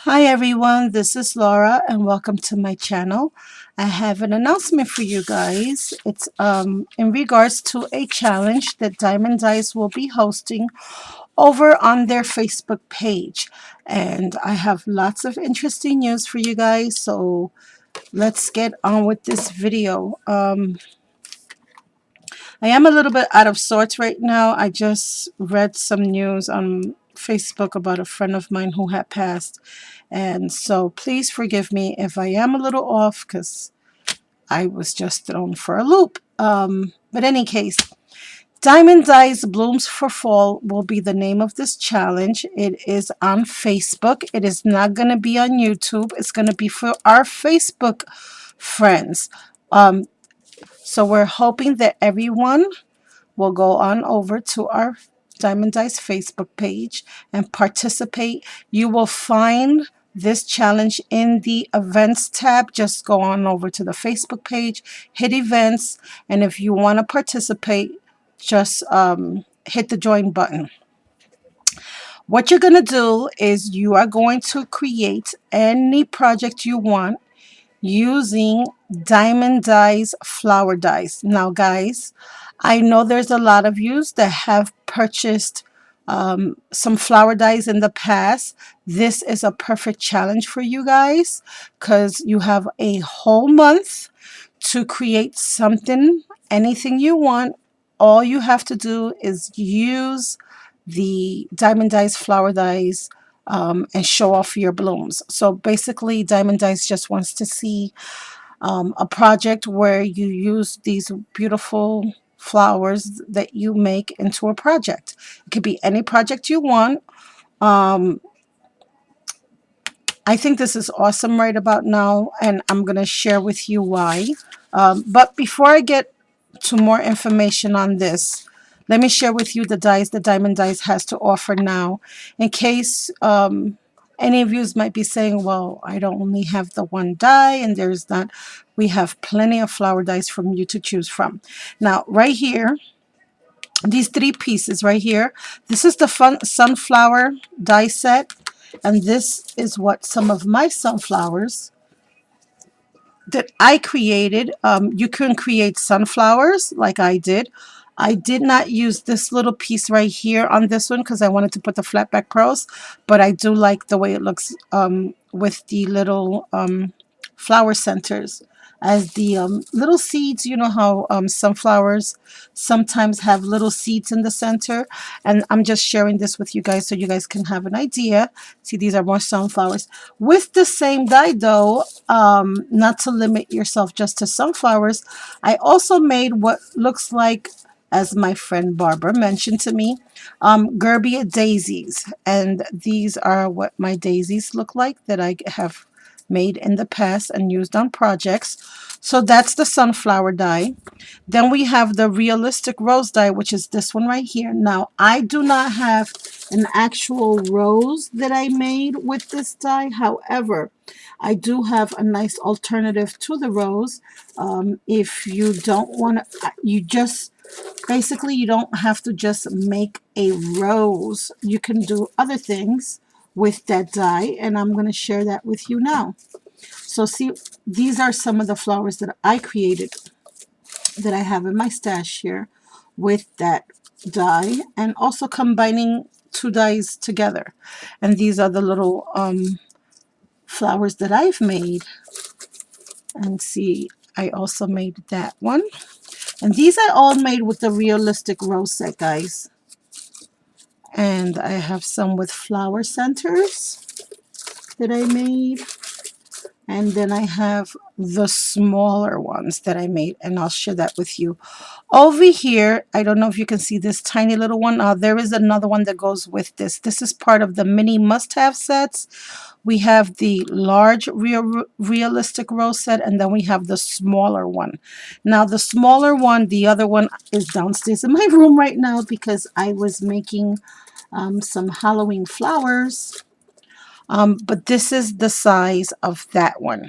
Hi everyone, this is Laura and welcome to my channel. I have an announcement for you guys. It's in regards to a challenge that Diamond Dice will be hosting over on their Facebook page. And I have lots of interesting news for you guys, so let's get on with this video. I am a little bit out of sorts right now. I just read some news on Facebook about a friend of mine who had passed. And so please forgive me if I am a little off because I was just thrown for a loop. But any case, Diamond Dyes Blooms for Fall will be the name of this challenge. It is on Facebook. It is not going to be on YouTube. It's going to be for our Facebook friends. Um, so we're hoping that everyone will go on over to our Diamond Dice Facebook page and participate. You will find this challenge in the events tab. Just go on over to the Facebook page, hit events, and if you want to participate, just hit the join button. What you're going to do is you are going to create any project you want using Diamond Dies flower dies. Now guys, I know there's a lot of you that have purchased some flower dies in the past. This is a perfect challenge for you guys because you have a whole month to create something, anything you want. All you have to do is use the Diamond Dies flower dies and show off your blooms. So basically, Diamond Dice just wants to see a project where you use these beautiful flowers that you make into a project. It could be any project you want. Um, I think this is awesome right about now, and I'm going to share with you why. But before I get to more information on this, let me share with you the dies that Diamond Dice has to offer now, in case any of you might be saying, well, I don't only have the one die, and there's not. We have plenty of flower dies from you to choose from. Now, right here, these three pieces right here, this is the sunflower die set, and this is what some of my sunflowers that I created. You can create sunflowers like I did. I did not use this little piece right here on this one because I wanted to put the flat back pearls, but I do like the way it looks with the little flower centers as the little seeds. You know how sunflowers sometimes have little seeds in the center, and I'm just sharing this with you guys so you guys can have an idea. See, these are more sunflowers with the same die though. Not to limit yourself just to sunflowers, I also made what looks like, as my friend Barbara mentioned to me, Gerbia daisies, and these are what my daisies look like that I have made in the past and used on projects. So that's the sunflower die. Then we have the realistic rose die, which is this one right here. Now, I do not have an actual rose that I made with this die. However, I do have a nice alternative to the rose. If you don't want to, you just basically, you don't have to just make a rose. You can do other things with that die, and I'm going to share that with you now. So see, these are some of the flowers that I created that I have in my stash here with that die, and also combining two dies together. And these are the little flowers that I've made. And see, I also made that one. And these I all made with the realistic rose set, guys. And I have some with flower centers that I made. And then I have the smaller ones that I made, and I'll share that with you. Over here, I don't know if you can see this tiny little one. There is another one that goes with this. This is part of the mini must-have sets. We have the large realistic rose set, and then we have the smaller one. Now, the smaller one, the other one is downstairs in my room right now because I was making some Halloween flowers. But this is the size of that one.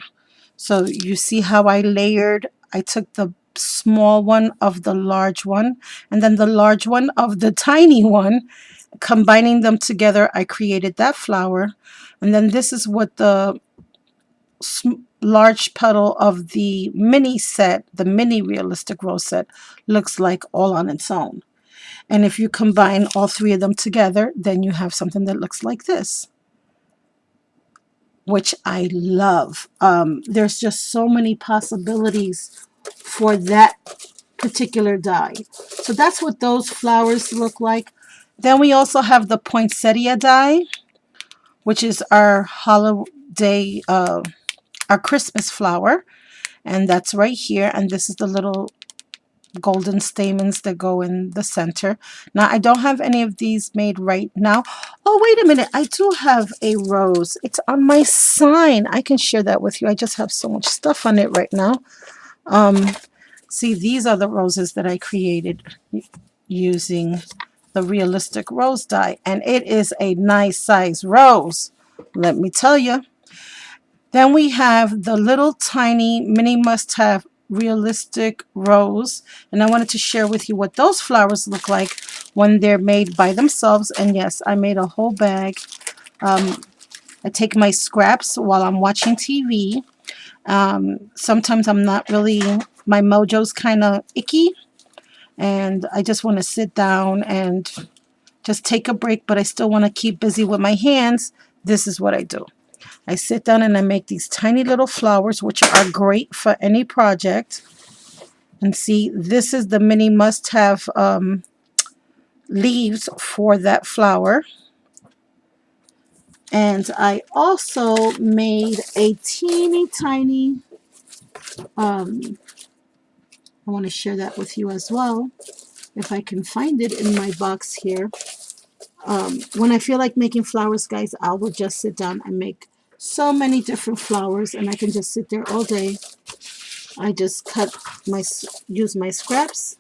So you see how I layered. I took the small one of the large one, and then the large one of the tiny one, Combining them together, I created that flower. And then this is what the large petal of the mini set, the mini realistic rose set, looks like all on its own. And if you combine all three of them together, then you have something that looks like this, which I love. There's just so many possibilities for that particular die. So that's what those flowers look like. Then we also have the poinsettia die, which is our holiday, our Christmas flower. And that's right here. And this is the little golden stamens that go in the center. Now, I don't have any of these made right now. Oh, wait a minute. I do have a rose. It's on my sign. I can share that with you. I just have so much stuff on it right now. See, these are the roses that I created using the realistic rose die. And it is a nice size rose, let me tell you. Then we have the little tiny mini must-have realistic rose. And I wanted to share with you what those flowers look like when they're made by themselves. And yes, I made a whole bag. I take my scraps while I'm watching TV. Sometimes I'm not really, my mojo's kind of icky. And I just want to sit down and just take a break, but I still want to keep busy with my hands. This is what I do. I sit down and I make these tiny little flowers, which are great for any project. And see, this is the mini must-have leaves for that flower. And I also made a teeny tiny, I want to share that with you as well, if I can find it in my box here. When I feel like making flowers, guys, I will just sit down and make so many different flowers, and I can just sit there all day. I just use my scraps.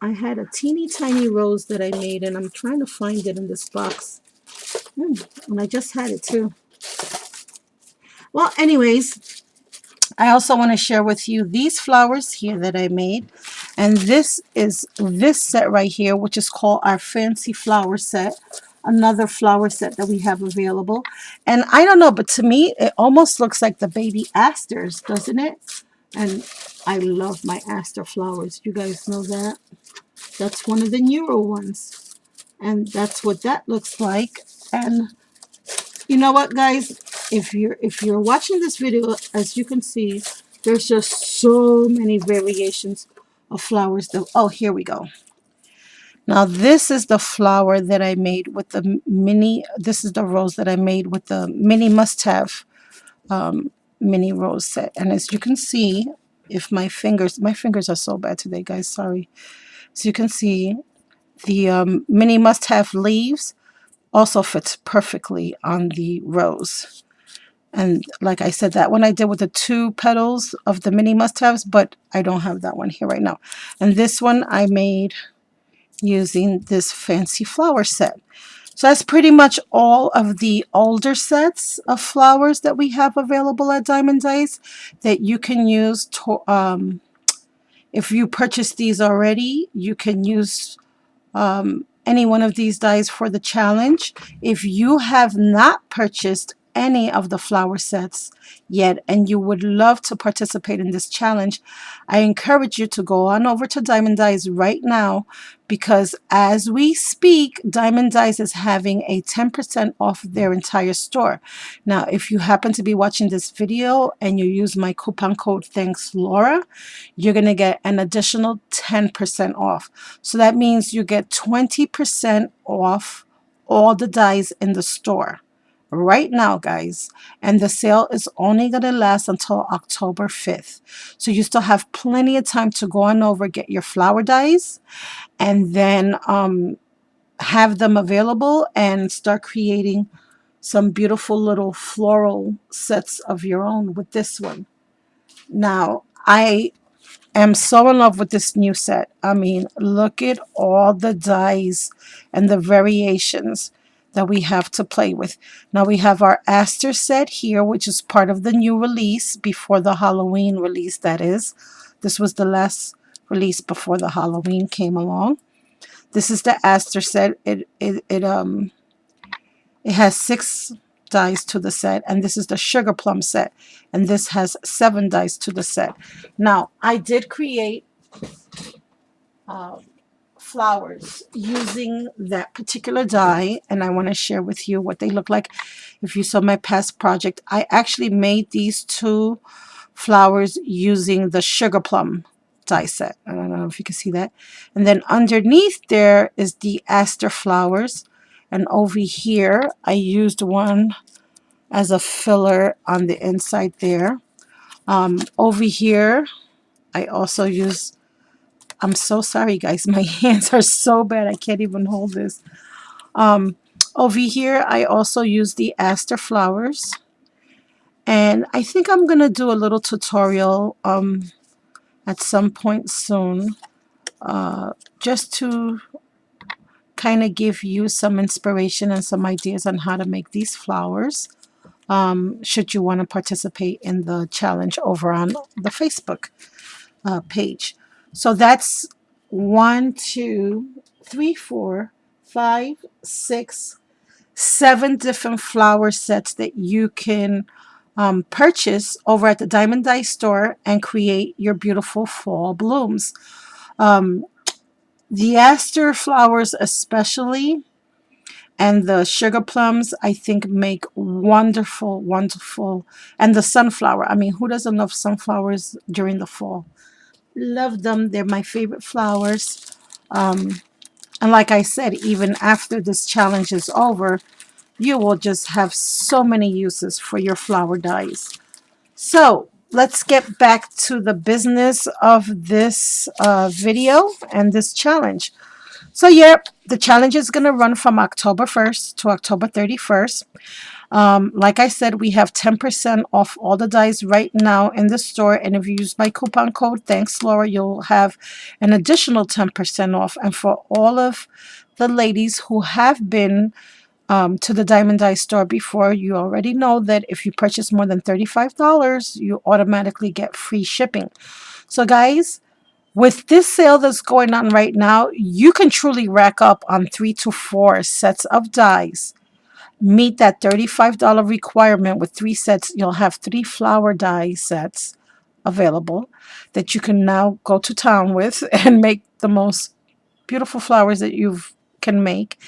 I had a teeny tiny rose that I made, and I'm trying to find it in this box. And I just had it too. Well, anyways, I also want to share with you these flowers here that I made. And this is this set right here, which is called our Fancy Flower Set. Another flower set that we have available. And I don't know, but to me, it almost looks like the baby asters, doesn't it? And I love my aster flowers. You guys know that? That's one of the newer ones. And that's what that looks like. And you know what, guys? If you're watching this video, as you can see, there's just so many variations of flowers. Oh, here we go. Now, this is the flower that I made with the mini, this is the rose that I made with the mini must-have mini rose set. And as you can see, if my fingers are so bad today, guys, sorry. As you can see, the mini must-have leaves also fits perfectly on the rose. And like I said, that one I did with the 2 petals of the mini must-haves, but I don't have that one here right now. And this one I made using this fancy flower set. So that's pretty much all of the older sets of flowers that we have available at Diamond Dice that you can use to, if you purchase these already, you can use any one of these dies for the challenge. If you have not purchased any of the flower sets yet and you would love to participate in this challenge, I encourage you to go on over to Diamond Dies right now, because as we speak, Diamond Dies is having a 10% off their entire store. Now, if you happen to be watching this video and you use my coupon code Thanks Laura, you're going to get an additional 10% off. So that means you get 20% off all the dies in the store right now, guys, and the sale is only going to last until October 5th. So you still have plenty of time to go on over, get your flower dies, and then have them available and start creating some beautiful little floral sets of your own with this one. Now, I am so in love with this new set. I mean, look at all the dies and the variations that we have to play with. Now we have our Aster set here, which is part of the new release before the Halloween release, that is. This was the last release before the Halloween came along. This is the Aster set. It has 6 dies to the set, and this is the Sugar Plum set, and this has 7 dies to the set. Now, I did create uh, flowers using that particular die, and I want to share with you what they look like. If you saw my past project, I actually made these 2 flowers using the Sugar Plum die set. I don't know if you can see that. And then underneath there is the Aster flowers. And over here, I used one as a filler on the inside there. Over here, I also use, I'm so sorry guys, my hands are so bad, I can't even hold this. Over here, I also use the Aster flowers. And I think I'm going to do a little tutorial at some point soon, just to kind of give you some inspiration and some ideas on how to make these flowers, should you want to participate in the challenge over on the Facebook page. So that's 1, 2, 3, 4, 5, 6, 7 different flower sets that you can purchase over at the Diamond Dye store and create your beautiful fall blooms. The Aster flowers especially, and the Sugar Plums, I think make wonderful, wonderful, and the sunflower. I mean, who doesn't love sunflowers during the fall? Love them. They're my favorite flowers. And like I said, even after this challenge is over, you will just have so many uses for your flower dyes. So let's get back to the business of this video and this challenge. So yeah, the challenge is going to run from October 1st to October 31st. Like I said, we have 10% off all the dyes right now in the store. And if you use my coupon code, thanks Laura, you'll have an additional 10% off. And for all of the ladies who have been to the Diamond Dye store before, you already know that if you purchase more than $35, you automatically get free shipping. So guys, with this sale that's going on right now, you can truly rack up on 3 to 4 sets of dyes. Meet that $35 requirement with 3 sets. You'll have 3 flower dye sets available that you can now go to town with and make the most beautiful flowers that you can make.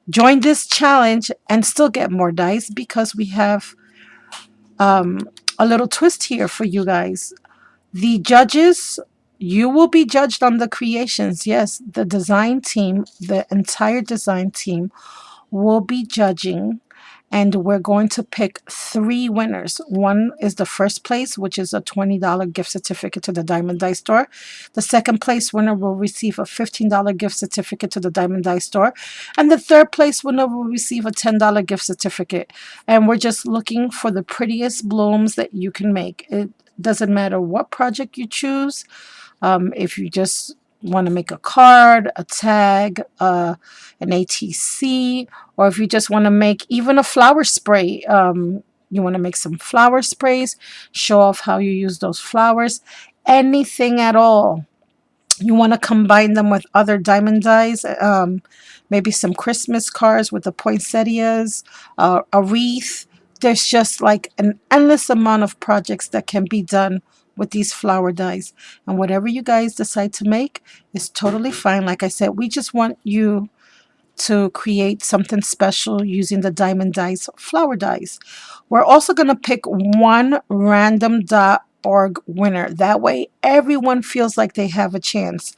Join this challenge and still get more dyes, because we have a little twist here for you guys. The judges, you will be judged on the creations. Yes, the design team, the entire design team will be judging, and we're going to pick 3 winners. One is the first place, which is a $20 gift certificate to the Diamond Dye store. The second place winner will receive a $15 gift certificate to the Diamond Dye store. And the third place winner will receive a $10 gift certificate. And we're just looking for the prettiest blooms that you can make. It doesn't matter what project you choose. If you just want to make a card, a tag, an ATC, or if you just want to make even a flower spray, you want to make some flower sprays, show off how you use those flowers, anything at all. You want to combine them with other diamond dyes, maybe some Christmas cards with the poinsettias, a wreath. There's just like an endless amount of projects that can be done with these flower dyes. And whatever you guys decide to make is totally fine. Like I said, we just want you to create something special using the Diamond Dyes flower dyes. We're also going to pick one random.org winner. That way everyone feels like they have a chance.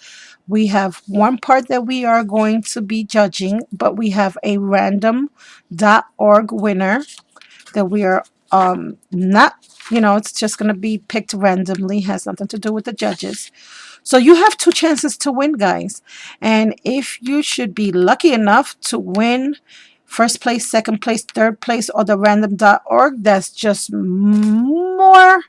We have one part that we are going to be judging, but we have a random.org winner that we are not, it's just going to be picked randomly, has nothing to do with the judges. So you have 2 chances to win, guys. And if you should be lucky enough to win first place, second place, third place, or the random.org, that's just more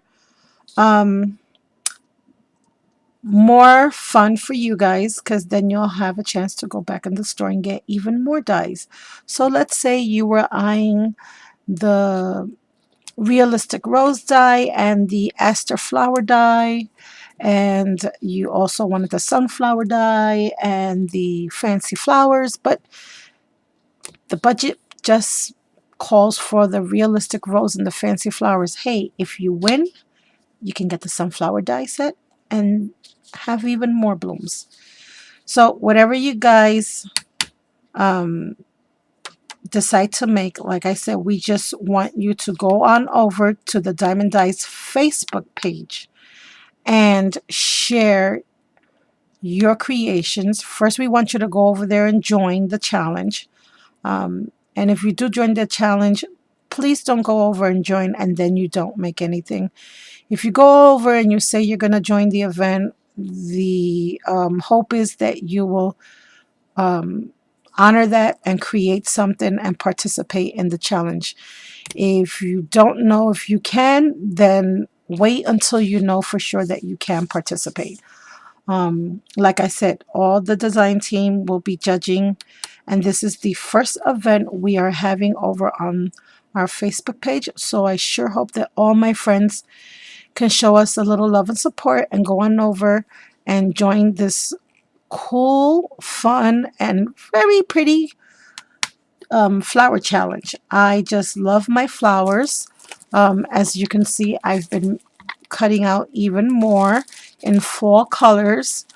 fun for you guys, because then you'll have a chance to go back in the store and get even more dyes. So let's say you were eyeing the realistic rose dye and the Aster flower dye, and you also wanted the sunflower dye and the fancy flowers, but the budget just calls for the realistic rose and the fancy flowers. Hey, if you win, you can get the sunflower dye set and have even more blooms. So whatever you guys decide to make, like I said, we just want you to go on over to the Diamond Dyes Facebook page and share your creations. First, we want you to go over there and join the challenge. And if you do join the challenge, please don't go over and join and then you don't make anything. If you go over and you say you're going to join the event, the hope is that you will honor that and create something and participate in the challenge. If you don't know if you can, then wait until you know for sure that you can participate. Like I said, all the design team will be judging, and this is the first event we are having over on our Facebook page. So I sure hope that all my friends can show us a little love and support and go on over and join this cool, fun, and very pretty flower challenge. I just love my flowers. As you can see, I've been cutting out even more in fall colors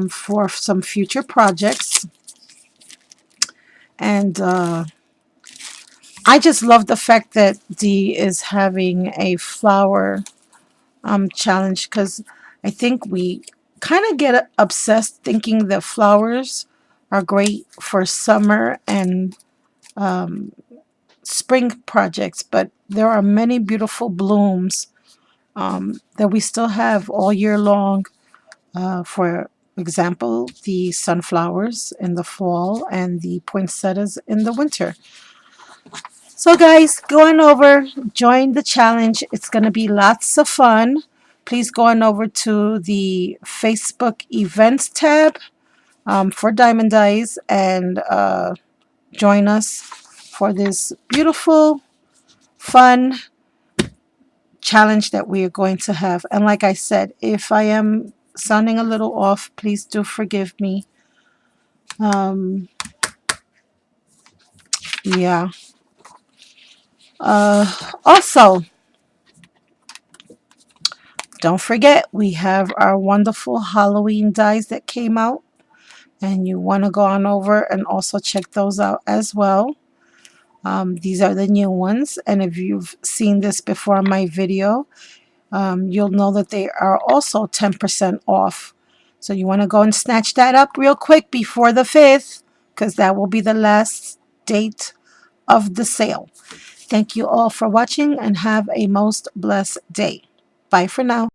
for some future projects. And I just love the fact that Dee is having a flower challenge, because I think we kind of get obsessed thinking that flowers are great for summer and spring projects, but there are many beautiful blooms that we still have all year long. For example, the sunflowers in the fall and the poinsettias in the winter. So guys, go on over, join the challenge. It's going to be lots of fun. Please go on over to the Facebook events tab for Diamond Dyes and join us for this beautiful, fun challenge that we are going to have. And like I said, if I am sounding a little off, please do forgive me. Yeah. Also, don't forget, we have our wonderful Halloween dyes that came out, and you want to go on over and also check those out as well. These are the new ones, and if you've seen this before in my video, you'll know that they are also 10% off. So you want to go and snatch that up real quick before the 5th, because that will be the last date of the sale. Thank you all for watching and have a most blessed day. Bye for now.